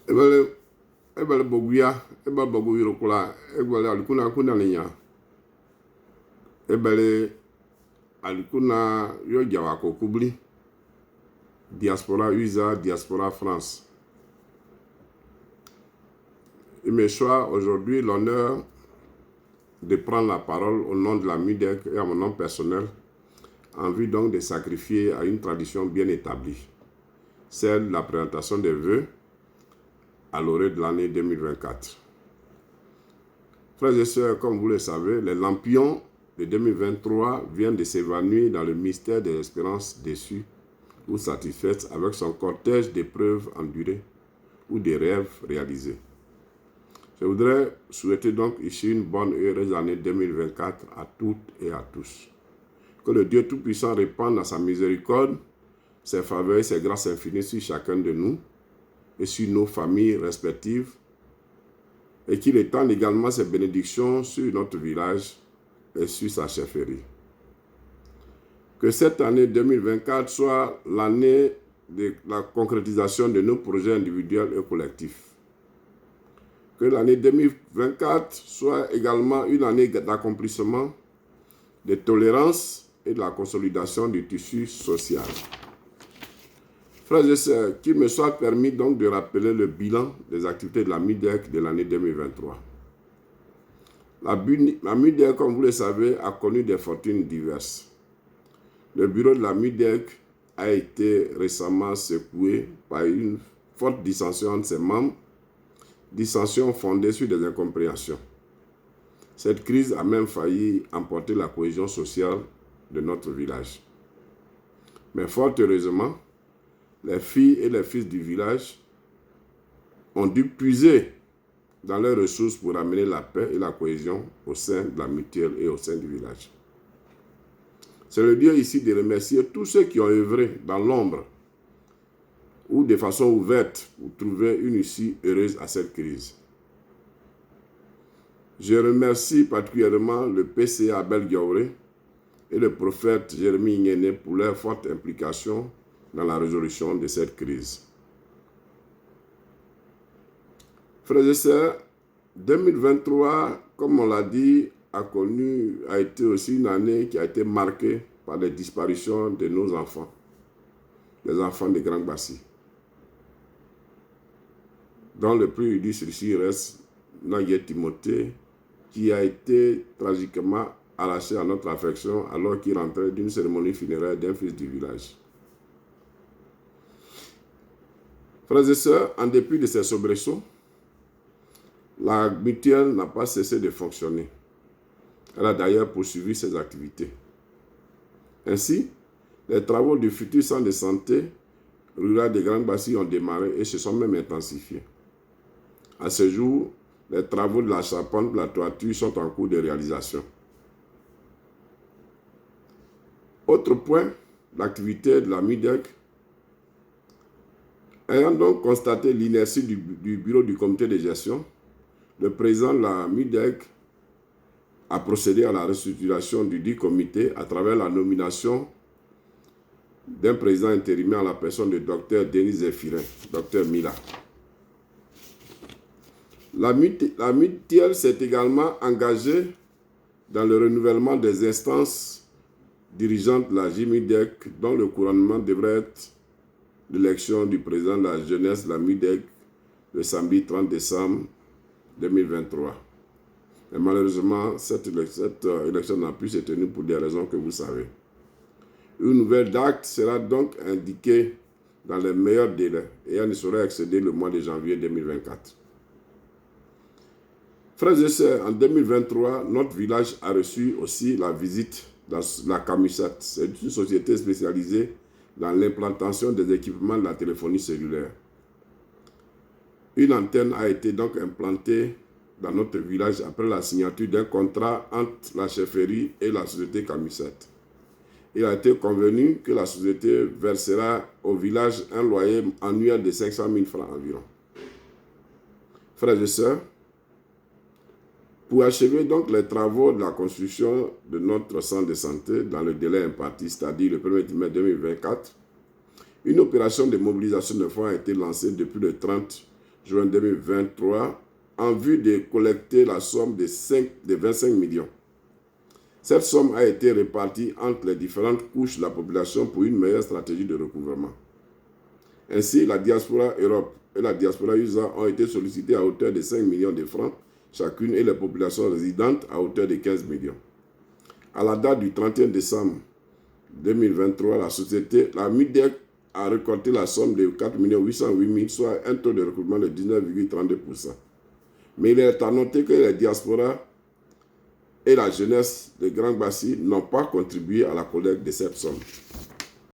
Ebele boguya, ebele bogu yirokula, ebele alikuna kuna linya. Ebele alikuna yo jawako kubli. Diaspora USA, Diaspora France. Il me soit aujourd'hui l'honneur de prendre la parole au nom de la MUDEC et à mon nom personnel, en vue donc de sacrifier à une tradition bien établie, celle de la présentation des vœux à l'orée de l'année 2024. Frères et sœurs, comme vous le savez, les lampions de 2023 viennent de s'évanouir dans le mystère des espérances déçues ou satisfaites avec son cortège d'épreuves endurées ou des rêves réalisés. Je voudrais souhaiter donc ici une bonne et heureuse année 2024 à toutes et à tous. Que le Dieu Tout-Puissant répande à sa miséricorde, ses faveurs et ses grâces infinies sur chacun de nous et sur nos familles respectives, et qu'il étende également ses bénédictions sur notre village et sur sa chefferie. Que cette année 2024 soit l'année de la concrétisation de nos projets individuels et collectifs. Que l'année 2024 soit également une année d'accomplissement, de tolérance et de la consolidation du tissu social. Frères et sœurs, qu'il me soit permis donc de rappeler le bilan des activités de la MUDEC de l'année 2023. La MUDEC, comme vous le savez, a connu des fortunes diverses. Le bureau de la MUDEC a été récemment secoué par une forte dissension entre ses membres, dissension fondée sur des incompréhensions. Cette crise a même failli emporter la cohésion sociale de notre village. Mais fort heureusement, les filles et les fils du village ont dû puiser dans leurs ressources pour amener la paix et la cohésion au sein de la mutuelle et au sein du village. C'est le lieu ici de remercier tous ceux qui ont œuvré dans l'ombre ou de façon ouverte pour trouver une issue heureuse à cette crise. Je remercie particulièrement le PCA Abel Diaouré et le prophète Jérémie Ignéné pour leur forte implication dans la résolution de cette crise. Frères et sœurs, 2023, comme on l'a dit, a été aussi une année qui a été marquée par les disparitions de nos enfants, les enfants de Grand Bassi. Dans le plus illustre ici reste Nagué Timothée, qui a été tragiquement arraché à notre affection alors qu'il rentrait d'une cérémonie funéraire d'un fils du village. Frères et sœurs, en dépit de ces soubresauts, la mutuelle n'a pas cessé de fonctionner. Elle a d'ailleurs poursuivi ses activités. Ainsi, les travaux du futur centre de santé rural de Grand Bassi ont démarré et se sont même intensifiés. À ce jour, les travaux de la charpente de la toiture sont en cours de réalisation. Autre point, l'activité de la MUDEC. Ayant donc constaté l'inertie du bureau du comité de gestion, le président de la MUDEC a procédé à la restructuration du dit comité à travers la nomination d'un président intérimaire à la personne de Dr Denis Zéphirin, Dr Mila. La mutuelle s'est également engagée dans le renouvellement des instances dirigeantes de la JMUDEC, dont le couronnement devrait être l'élection du président de la jeunesse de la MUDEC le samedi 30 décembre 2023. Mais malheureusement, cette élection n'a pu se tenir pour des raisons que vous savez. Une nouvelle date sera donc indiquée dans les meilleurs délais et elle ne saurait excéder le mois de janvier 2024. Frères et sœurs, en 2023, notre village a reçu aussi la visite de la Camisat. C'est une société spécialisée dans l'implantation des équipements de la téléphonie cellulaire. Une antenne a été donc implantée dans notre village après la signature d'un contrat entre la chefferie et la société Camisat. Il a été convenu que la société versera au village un loyer annuel de 500 000 francs environ. Frères et sœurs, pour achever donc les travaux de la construction de notre centre de santé dans le délai imparti, c'est-à-dire le 1er mai 2024, une opération de mobilisation de fonds a été lancée depuis le 30 juin 2023 en vue de collecter la somme de 25 millions. Cette somme a été répartie entre les différentes couches de la population pour une meilleure stratégie de recouvrement. Ainsi, la diaspora Europe et la diaspora USA ont été sollicitées à hauteur de 5 millions de francs chacune et les populations résidentes à hauteur de 15 millions. À la date du 31 décembre 2023, la MIDEC a récolté la somme de 4 808 000, soit un taux de recouvrement de 19,32%. Mais il est à noter que les diasporas et la jeunesse de Grand Bassi n'ont pas contribué à la collecte de cette somme.